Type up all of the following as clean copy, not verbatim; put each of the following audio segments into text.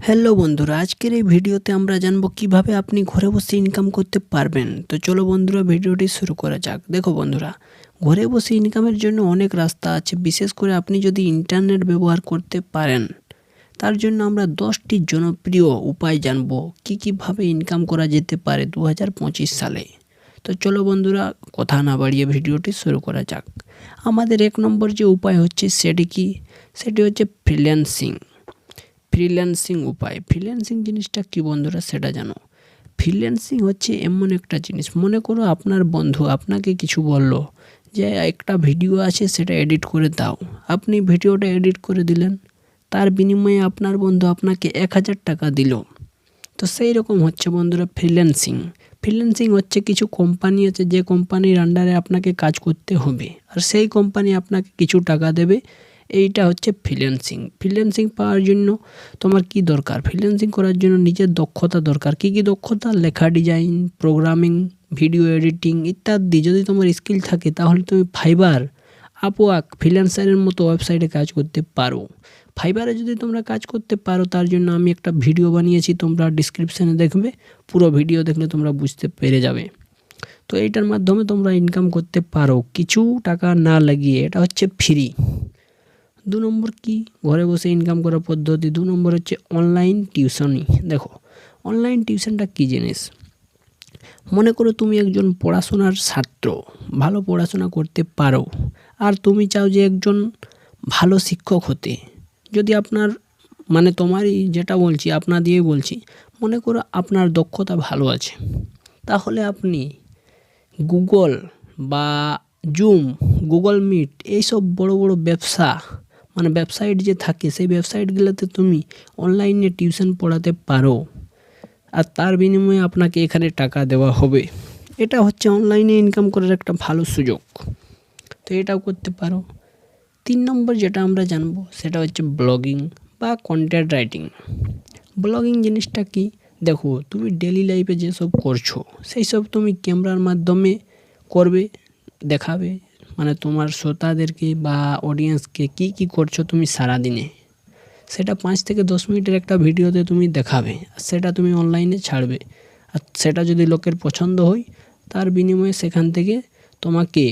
Hello বন্ধুরা, আজকের এই ভিডিওতে আমরা জানবো কিভাবে আপনি ঘরে বসে ইনকাম করতে পারবেন। তো চলো বন্ধুরা, ভিডিওটি শুরু করা যাক। দেখো বন্ধুরা, ঘরে বসে ইনকামের জন্য অনেক রাস্তা আছে। বিশেষ করে আপনি যদি ইন্টারনেট ব্যবহার করতে পারেন, তার জন্য আমরা 10টি জনপ্রিয় উপায় জানবো কীভাবে ইনকাম করা যেতে পারে 2025 সালে। তো চলো বন্ধুরা, কথা না বাড়িয়ে ভিডিওটি শুরু করা যাক। আমাদের 1 নম্বর যে উপায় হচ্ছে সেটি হচ্ছে ফ্রিল্যান্সিং উপায়। ফ্রিল্যান্সিং জিনিসটা কি বন্ধুরা, সেটা জানো? ফ্রিল্যান্সিং হচ্ছে এমন একটা জিনিস, মনে করো আপনার বন্ধু আপনাকে কিছু বলল যে একটা ভিডিও আছে, সেটা এডিট করে দাও। আপনি ভিডিওটা এডিট করে দিলেন, তার বিনিময়ে আপনার বন্ধু আপনাকে 1000 টাকা দিল। তো সেই রকম হচ্ছে বন্ধুরা ফ্রিল্যান্সিং হচ্ছে কিছু কোম্পানি আছে, যে কোম্পানির আন্ডারে আপনাকে কাজ করতে হবে, আর সেই কোম্পানি আপনাকে কিছু টাকা দেবে। এইটা হচ্ছে ফ্রিল্যান্সিং পাওয়ার জন্য তোমার কি দরকার? ফ্রিল্যান্সিং করার জন্য নিজের দক্ষতা দরকার। কী দক্ষতা? লেখা, ডিজাইন, প্রোগ্রামিং, ভিডিও এডিটিং ইত্যাদি। যদি তোমার স্কিল থাকে তাহলে তুমি ফাইবার, আপওয়ার্ক, ফ্রিল্যান্সারের মতো ওয়েবসাইটে কাজ করতে পারো। ফাইবারে যদি তোমরা কাজ করতে পারো, তার জন্য আমি একটা ভিডিও বানিয়েছি, তোমরা ডিসক্রিপশানে দেখবে। পুরো ভিডিও দেখলে তোমরা বুঝতে পেরে যাবে। তো এইটার মাধ্যমে তোমরা ইনকাম করতে পারো কিছু টাকা না লাগিয়ে। এটা হচ্ছে ফ্রি। 2 নম্বর কি ঘরে বসে ইনকাম করার পদ্ধতি? 2 নম্বর হচ্ছে অনলাইন টিউশনি। দেখো, অনলাইন টিউশনটা কী জিনিস? মনে করো তুমি একজন পড়াশোনার ছাত্র, ভালো পড়াশোনা করতে পারো, আর তুমি চাও যে একজন ভালো শিক্ষক হতে। যদি আপনার তোমারই যেটা বলছি, আপনা দিয়েই বলছি, মনে করো আপনার দক্ষতা ভালো আছে, তাহলে আপনি গুগল বা জুম, গুগল মিট, এইসব বড় বড় ওয়েবসাইট যে থাকে, সেই ওয়েবসাইটগুলোতে তুমি অনলাইনে টিউশন পড়াতে পারো, আর তার বিনিময়ে আপনাকে এখানে টাকা দেওয়া হবে। এটা হচ্ছে অনলাইনে ইনকাম করার একটা ভালো সুযোগ। তো এটাও করতে পারো। 3 নম্বর যেটা আমরা জানবো, সেটা হচ্ছে ব্লগিং বা কন্টেন্ট রাইটিং। ব্লগিং জিনিসটা কি? দেখো, তুমি ডেলি লাইফে যেসব করছো, সেই সব তুমি ক্যামেরার মাধ্যমে করবে, দেখাবে, তোমার শ্রোতাদেরকে বা অডিয়েন্সকে কী করছো তুমি সারাদিনে। সেটা 5 থেকে 10 মিনিটের একটা ভিডিওতে তুমি দেখাবে, আর সেটা তুমি অনলাইনে ছাড়বে। আর সেটা যদি লোকের পছন্দ হয়, তার বিনিময়ে সেখান থেকে তোমাকে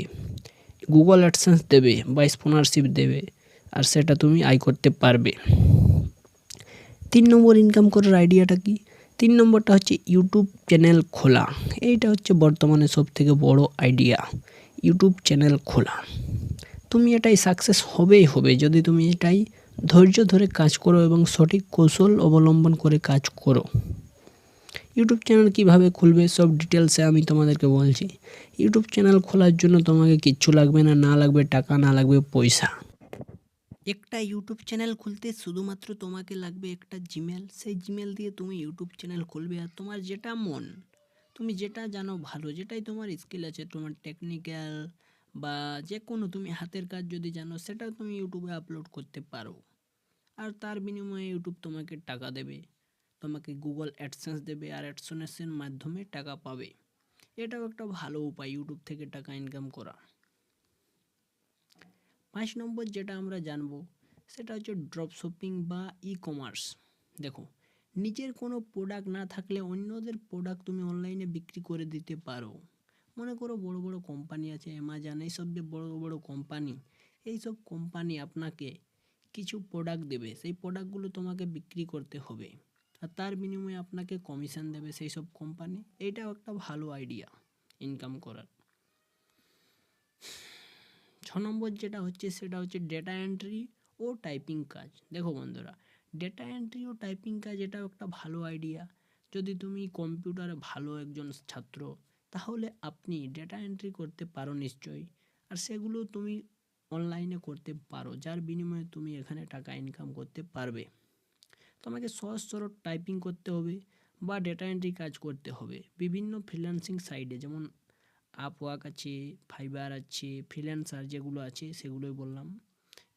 গুগল অ্যাডসেন্স দেবে বা স্পন্সরশিপ দেবে, আর সেটা তুমি আয় করতে পারবে। 3 নম্বর ইনকাম করার আইডিয়াটা কি? 3 নম্বরটা হচ্ছে ইউটিউব চ্যানেল খোলা। এইটা হচ্ছে বর্তমানে সবথেকে বড় আইডিয়া, ইউটিউব চ্যানেল খোলা। তুমি এটাই সাকসেস হবে যদি তুমি এটাই ধৈর্য ধরে কাজ করো এবং সঠিক কৌশল অবলম্বন করে কাজ করো। ইউটিউব চ্যানেল কীভাবে খুলবে, সব ডিটেলসে আমি তোমাদেরকে বলছি। ইউটিউব চ্যানেল খোলার জন্য তোমাকে কিচ্ছু লাগবে না লাগবে টাকা, না লাগবে পয়সা। একটা ইউটিউব চ্যানেল খুলতে শুধুমাত্র তোমাকে লাগবে একটা জিমেল। সেই জিমেল দিয়ে তুমি ইউটিউব চ্যানেল খুলবে, আর তোমার যেটা মন, তুমি যেটা জানো ভালো, যেটাই তোমার স্কিল আছে, তোমার টেকনিক্যাল বা যে কোনো তুমি হাতের কাজ যদি জানো, সেটাও তুমি ইউটিউবে আপলোড করতে পারো। আর তার বিনিময়ে ইউটিউব তোমাকে টাকা দেবে, তোমাকে গুগল অ্যাডসেন্স দেবে, আর অ্যাডসেন্সের মাধ্যমে টাকা পাবে। এটাও একটা ভালো উপায় ইউটিউব থেকে টাকা ইনকাম করা। 5 নম্বর যেটা আমরা জানবো, সেটা হচ্ছে ড্রপ শপিং বা কমার্স। দেখো, নিজের কোনো প্রোডাক্ট না থাকলে অন্যদের প্রোডাক্ট তুমি অনলাইনে বিক্রি করে দিতে পারো। মনে করো বড় বড় কোম্পানি আছে, অ্যামাজন, এইসব যে বড় বড় কোম্পানি, এইসব কোম্পানি আপনাকে কিছু প্রোডাক্ট দেবে, সেই প্রোডাক্টগুলো তোমাকে বিক্রি করতে হবে, আর তার বিনিময়ে আপনাকে কমিশন দেবে সেই সব কোম্পানি। এইটাও একটা ভালো আইডিয়া ইনকাম করার। 6 নম্বর যেটা হচ্ছে, সেটা হচ্ছে ডেটা এন্ট্রি ও টাইপিং কাজ। দেখো বন্ধুরা, ডেটা এন্ট্রি ও টাইপিং কাজ এটাও একটা ভালো আইডিয়া। যদি তুমি কম্পিউটারে ভালো একজন ছাত্র, তাহলে আপনি ডেটা এন্ট্রি করতে পারো নিশ্চয়ই, আর সেগুলো তুমি অনলাইনে করতে পারো, যার বিনিময়ে তুমি এখানে টাকা ইনকাম করতে পারবে। তোমাকে সহজ সরল টাইপিং করতে হবে বা ডেটা এন্ট্রি কাজ করতে হবে বিভিন্ন ফ্রিল্যান্সিং সাইটে, যেমন আপওয়ার্ক আছে, ফাইবার আছে, ফ্রিল্যান্সার যেগুলো আছে সেগুলোই বললাম।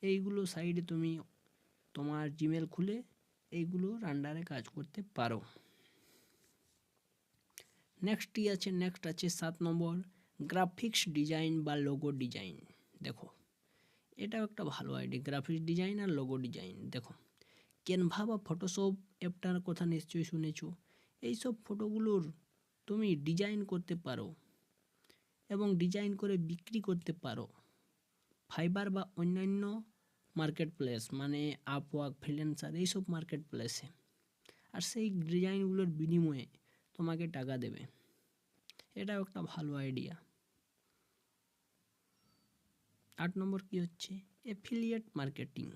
এইগুলো সাইটে তুমি তোমার জিমেল খুলে এইগুলোর আন্ডারে কাজ করতে পারো। নেক্সট আছে 7 নম্বর, গ্রাফিক্স ডিজাইন বা লোগো ডিজাইন। দেখো, এটাও একটা ভালো আইডিয়া, গ্রাফিক্স ডিজাইন আর লোগো ডিজাইন। দেখো, ক্যানভা বা ফটোশপ অ্যাপটার কথা নিশ্চয়ই শুনেছো। এইসব ফটোগুলোর তুমি ডিজাইন করতে পারো এবং ডিজাইন করে বিক্রি করতে পারো ফাইবার বা অন্যান্য মার্কেট প্লেস মানে আপওয়ার্ক, ফ্রিল্যান্সার এইসব মার্কেট প্লেসে। আর সেই ডিজাইনগুলোর বিনিময়ে তোমাকে টাকা দেবে। এটাও একটা ভালো আইডিয়া। 8 নম্বর কি হচ্ছে অ্যাফিলিয়েট মার্কেটিং।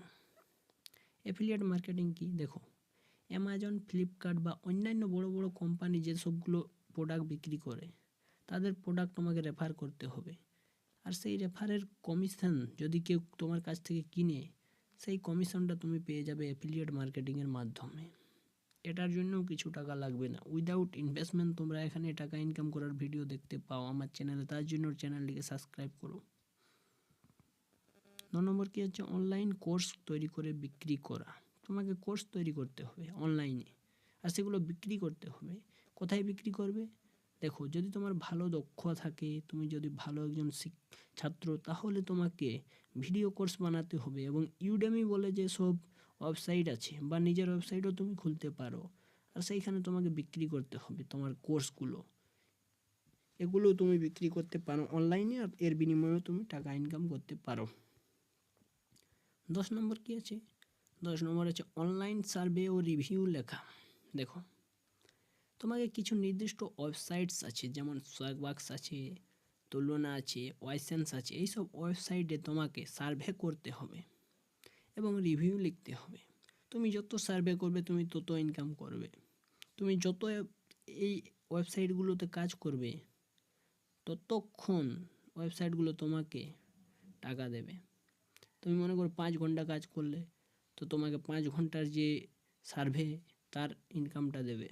অ্যাফিলিয়েট মার্কেটিং কি দেখো, অ্যামাজন, ফ্লিপকার্ট বা অন্যান্য বড় বড় কোম্পানি যে সবগুলো প্রোডাক্ট বিক্রি করে তাদের প্রোডাক্ট তোমাকে রেফার করতে হবে। আর সেই রেফারের কমিশন যদি কেউ তোমার কাছ থেকে কিনে সেই কমিশনটা তুমি পেয়ে যাবে অ্যাফিলিয়েট মার্কেটিংয়ের মাধ্যমে। এটার জন্যও কিছু টাকা লাগবে না, উইদাউট ইনভেস্টমেন্ট তোমরা এখানে টাকা ইনকাম করার ভিডিও দেখতে পাও আমার চ্যানেলে। তার জন্য চ্যানেলটিকে সাবস্ক্রাইব করো। 9 নম্বর কি হচ্ছে অনলাইন কোর্স তৈরি করে বিক্রি করা। তোমাকে কোর্স তৈরি করতে হবে অনলাইনে আর সেগুলো বিক্রি করতে হবে। কোথায় বিক্রি করবে দেখো, যদি তোমার ভালো দক্ষ থাকে, তুমি যদি ভালো একজন ছাত্র, তাহলে তোমাকে ভিডিও কোর্স বানাতে হবে এবং ইউডেমি বলে যে সব ওয়েবসাইট আছে বা নিজের ওয়েবসাইটও তুমি খুলতে পারো। আর সেইখানে তোমাকে বিক্রি করতে হবে তোমার কোর্সগুলো। এগুলো তুমি বিক্রি করতে পারো অনলাইনে আর এর বিনিময়েও তুমি টাকা ইনকাম করতে পারো। 10 নম্বর কি আছে 10 নম্বর আছে অনলাইন সার্ভে ও রিভিউ লেখা। দেখো, তোমাকে কিছু নির্দিষ্ট ওয়েবসাইটস আছে যেমন সোয়াগবাক্স আছে, তুলনা আছে, ওয়াইসেন্স আছে। এইসব ওয়েবসাইটে তোমাকে সার্ভে করতে হবে এবং রিভিউ লিখতে হবে। তুমি যত সার্ভে করবে তুমি তত ইনকাম করবে। তুমি যত এই ওয়েবসাইটগুলোতে কাজ করবে ততক্ষণ ওয়েবসাইটগুলো তোমাকে টাকা দেবে। তুমি মনে করো 5 ঘন্টা কাজ করলে তো তোমাকে 5 ঘন্টার যে সার্ভে তার ইনকামটা দেবে।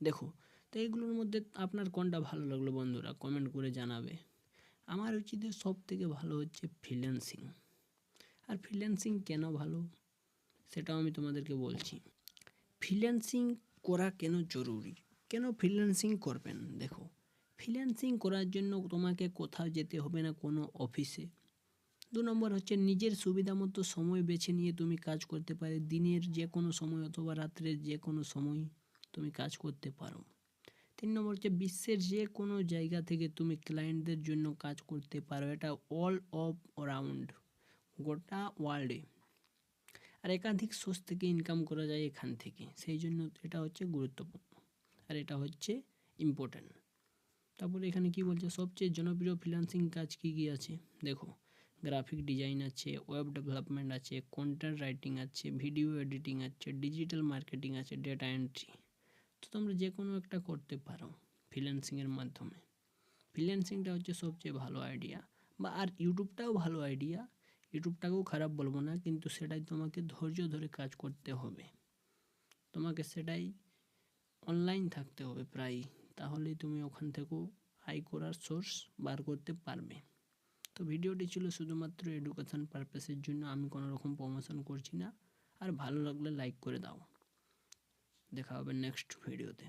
দেখো, তো এইগুলোর মধ্যে আপনার কোনটা ভালো লাগলো বন্ধুরা কমেন্ট করে জানাবে। আমার উচিত সব থেকে ভালো হচ্ছে ফ্রিল্যান্সিং। আর ফ্রিল্যান্সিং কেন ভালো সেটাও আমি তোমাদেরকে বলছি। ফ্রিল্যান্সিং করা কেন জরুরি, কেন ফ্রিল্যান্সিং করবেন। দেখো, ফ্রিল্যান্সিং করার জন্য তোমাকে কোথাও যেতে হবে না কোনো অফিসে। 2 নম্বর হচ্ছে নিজের সুবিধা মতো সময় বেছে নিয়ে তুমি কাজ করতে পারো। দিনের যে কোনো সময় অথবা রাত্রের যে কোনো সময় তুমি কাজ করতে পারো। 3 নম্বর হচ্ছে বিশ্বের যে কোনো জায়গা থেকে তুমি ক্লায়েন্টদের জন্য কাজ করতে পারো। এটা অল অফ অরাউন্ড, গোটা ওয়ার্ল্ডে। আর একাধিক সোর্স থেকে ইনকাম করা যায় এখান থেকে, সেই জন্য এটা হচ্ছে গুরুত্বপূর্ণ আর এটা হচ্ছে ইম্পর্ট্যান্ট। তারপরে এখানে কি বলছে সবচেয়ে জনপ্রিয় ফ্রিল্যান্সিং কাজ কী কী আছে। দেখো, গ্রাফিক ডিজাইন আছে, ওয়েব ডেভেলপমেন্ট আছে, কন্টেন্ট রাইটিং আছে, ভিডিও এডিটিং আছে, ডিজিটাল মার্কেটিং আছে, ডেটা এন্ট্রি। তো তোমরা যে কোনো একটা করতে পারো ফ্রিল্যান্সিংয়ের মাধ্যমে। ফ্রিল্যান্সিংটা হচ্ছে সবচেয়ে ভালো আইডিয়া। বা আর ইউটিউবটাও ভালো আইডিয়া, ইউটিউবটাকেও খারাপ বলবো না, কিন্তু সেটাই তোমাকে ধৈর্য ধরে কাজ করতে হবে। তোমাকে সেটাই অনলাইন থাকতে হবে প্রায়, তাহলেই তুমি ওখান থেকেও আয় করার সোর্স বার করতে পারবে। তো ভিডিওটি ছিল শুধুমাত্র এডুকেশন পারপাসের জন্য, আমি কোনো রকম প্রমোশন করছি না। আর ভালো লাগলে লাইক করে দাও। দেখা হবে নেক্সট ভিডিওতে।